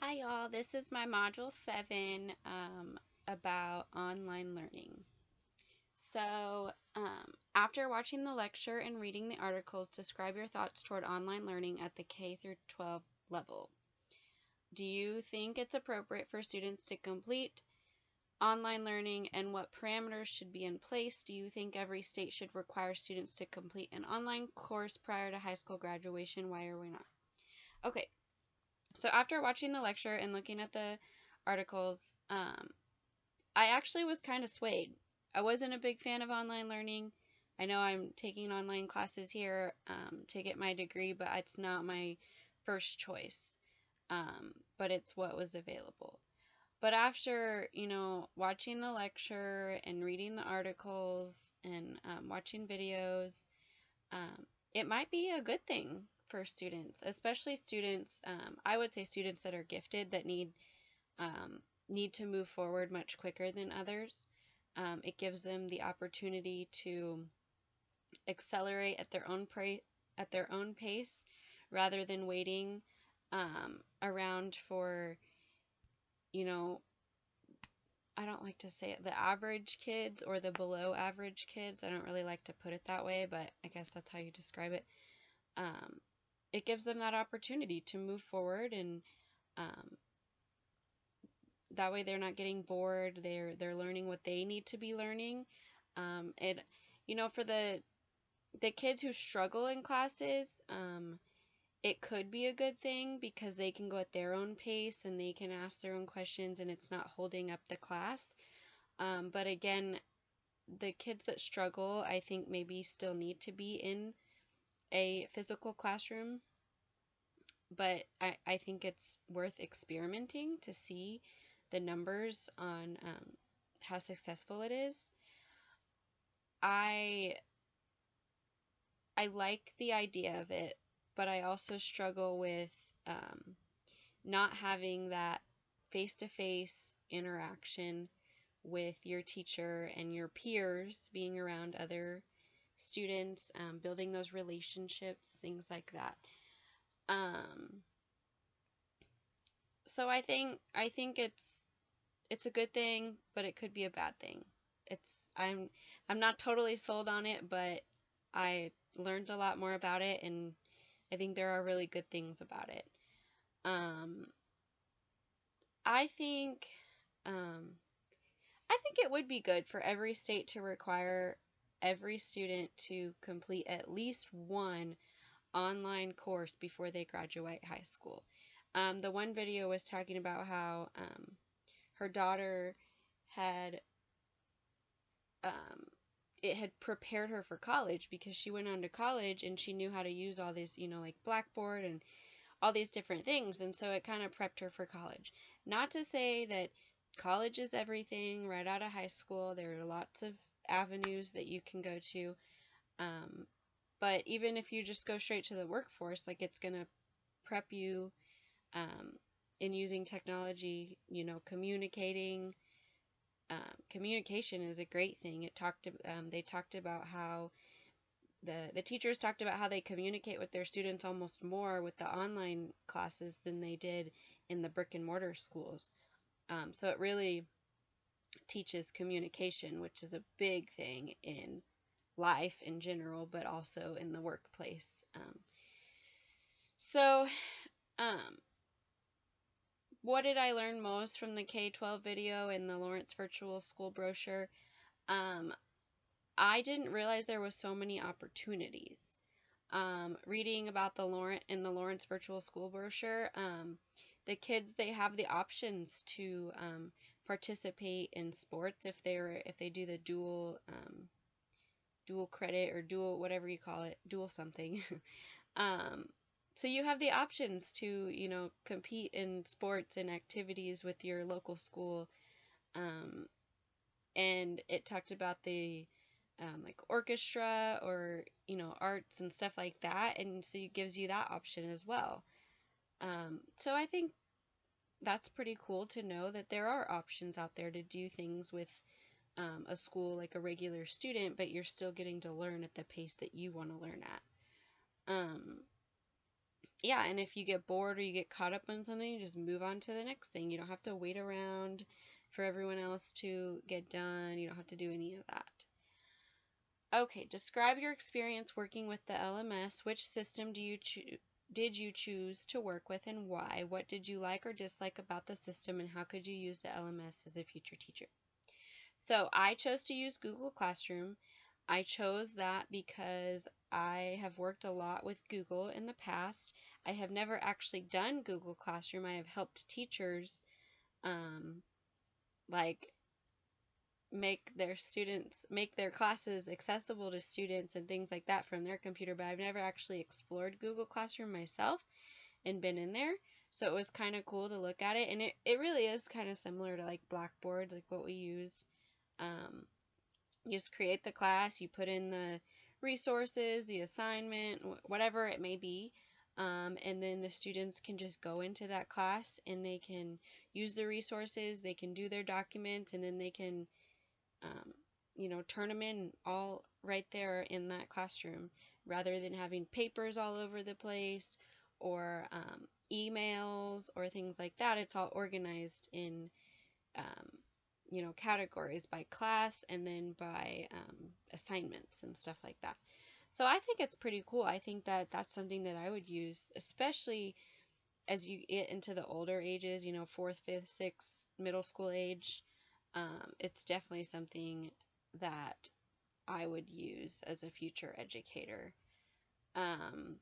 Hi y'all, this is my Module 7 about online learning. After watching the lecture and reading the articles, describe your thoughts toward online learning at the K through 12 level. Do you think it's appropriate for students to complete online learning, and what parameters should be in place? Do you think every state should require students to complete an online course prior to high school graduation? Why or why not? Okay, so after watching the lecture and looking at the articles, I actually was kind of swayed. I wasn't a big fan of online learning. I know I'm taking online classes here to get my degree, but it's not my first choice. But it's what was available. But after, watching the lecture and reading the articles and watching videos, it might be a good thing for students, especially students, I would say students that are gifted that um, need to move forward much quicker than others. It gives them the opportunity to accelerate at their own pace rather than waiting around for, you know, I don't like to say it, the average kids or the below average kids. I don't really like to put it that way, but I guess that's how you describe it. Um, it gives them that opportunity to move forward, and um, that way they're not getting bored. They're learning what they need to be learning. It for the kids who struggle in classes, it could be a good thing because they can go at their own pace and they can ask their own questions and it's not holding up the class. But again, the kids that struggle, I think maybe still need to be in a physical classroom, but I think it's worth experimenting to see the numbers on how successful it is. I I like the idea of it, but I also struggle with um, not having that face-to-face interaction with your teacher and your peers, being around other students, building those relationships, things like that. Um, so I think it's a good thing, but it could be a bad thing. It's I'm not totally sold on it, but I learned a lot more about it, and I think there are really good things about it. Um, I think um, I think it would be good for every state to require every student to complete at least one online course before they graduate high school. The one video was talking about how her daughter had um, it had prepared her for college because she went on to college and she knew how to use all these, like Blackboard and all these different things. And so it kind of prepped her for college. Not to say that college is everything right out of high school. There are lots of avenues that you can go to. Um, but even if you just go straight to the workforce, like it's going to prep you um, in using technology, communication is a great thing. They talked about how the teachers talked about how they communicate with their students almost more with the online classes than they did in the brick and mortar schools. So it really teaches communication, which is a big thing in life in general, but also in the workplace. So, um, what did I learn most from the K-12 video and the Lawrence Virtual School brochure? Um, I didn't realize there was so many opportunities. Reading about the Lawrence Virtual School brochure, the kids, they have the options to participate in sports if they do the dual credit or dual whatever you call it, dual something. um, so you have the options to compete in sports and activities with your local school. Um, and it talked about the like orchestra or arts and stuff like that, and so it gives you that option as well. So I think that's pretty cool to know that there are options out there to do things with a school like a regular student, but you're still getting to learn at the pace that you want to learn at. Um, yeah, and if you get bored or you get caught up on something, you just move on to the next thing. You don't have to wait around for everyone else to get done. You don't have to do any of that. Okay, describe your experience working with the LMS. Which system did you choose to work with and why? What did you like or dislike about the system and how could you use the LMS as a future teacher? So I chose to use Google Classroom. I chose that because I have worked a lot with Google in the past. I have never actually done Google Classroom. I have helped teachers um, like make their classes accessible to students and things like that from their computer, but I've never actually explored Google Classroom myself and been in there. So it was kind of cool to look at it, and it really is kind of similar to like Blackboard, like what we use. Um, you just create the class, you put in the resources, the assignment, whatever it may be, and then the students can just go into that class and they can use the resources, they can do their documents, and then they can um, turn them in all right there in that classroom rather than having papers all over the place or emails or things like that. It's all organized in, categories by class and then by assignments and stuff like that. So I think it's pretty cool. I think that that's something that I would use, especially as you get into the older ages, fourth, fifth, sixth, middle school age. It's definitely something that I would use as a future educator. Um,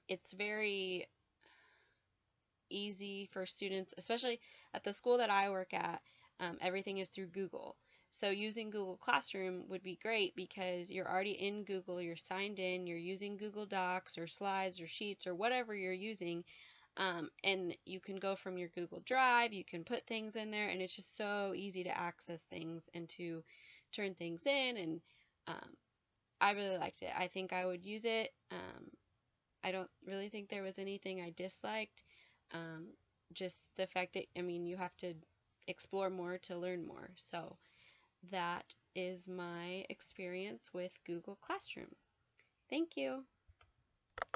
it's very easy for students, especially at the school that I work at, everything is through Google. So using Google Classroom would be great because you're already in Google, you're signed in, you're using Google Docs or Slides or Sheets or whatever you're using, and you can go from your Google Drive, you can put things in there, and it's just so easy to access things and to turn things in. And um, I really liked it. I think I would use it. I don't really think there was anything I disliked. Um, just the fact that, I mean, you have to explore more to learn more. So that is my experience with Google Classroom. Thank you.